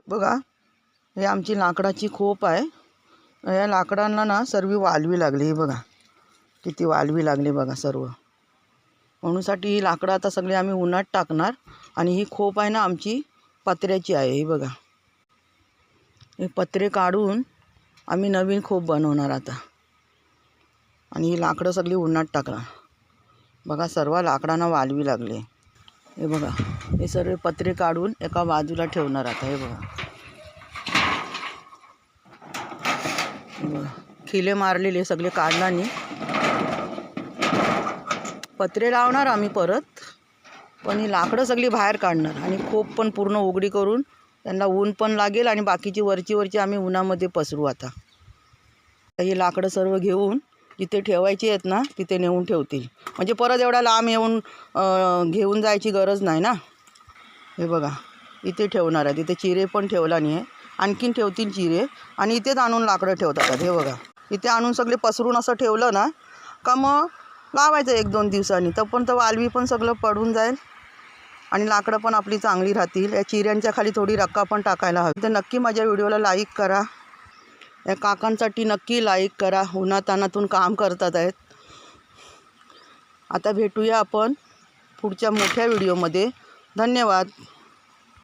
बघा, हे आमची लाकडाची खोप आहे. या लाकडांना ना सर्व वालवी लागली. हे बघा किती वालवी लागली बघा सर्व. म्हणूनसाठी ही लाकडं आता सगळी आम्ही उन्हात टाकणार. आणि ही खोप आहे ना आमची पत्र्याची आहे. हे बघा, हे पत्रे काढून आम्ही नवीन खोप बनवणार आता. आणि ही लाकडं सगळी उन्हात टाकणार. बघा सर्व लाकडांना वालवी लागली. हे बघा, हे सर्व पत्रे काढून एका बाजूला ठेवणार आता. हे बघा, खिले मारलेले सगळे काढल्याने पत्रे लावणार आम्ही परत. पण ही लाकडं सगळी बाहेर काढणार आणि खोप पण पूर्ण उघडी करून त्यांना ऊन पण लागेल. आणि बाकीची वरची आम्ही उन्हामध्ये पसरू. आता ही लाकडं सर्व घेऊन जिथे ठेवायची आहेत ना तिथे नेऊन ठेवतील. म्हणजे परत एवढा लांब येऊन घेऊन जायची गरज नाही ना. हे बघा, इथे ठेवणार आहे. तिथे चिरे पण ठेवला नाही आहे. आणखीन ठेवतील चिरे आणि इथेच आणून लाकडं ठेवतात. हे बघा, इथे आणून सगळे पसरून असं ठेवलं ना का मग लावायचं 1-2 दिवसांनी. तर वालवी पण सगळं पडून जाईल आणि लाकडं पण आपली चांगली राहतील. या चिऱ्यांच्या खाली थोडी रक्का पण टाकायला हवी. तर नक्की माझ्या व्हिडिओला लाईक करा. या काकांसाठी नक्की लाईक करा. उन्हातानातून काम करतात आहेत. आता भेटूया आपण पुढच्या मोठ्या व्हिडिओमध्ये. धन्यवाद.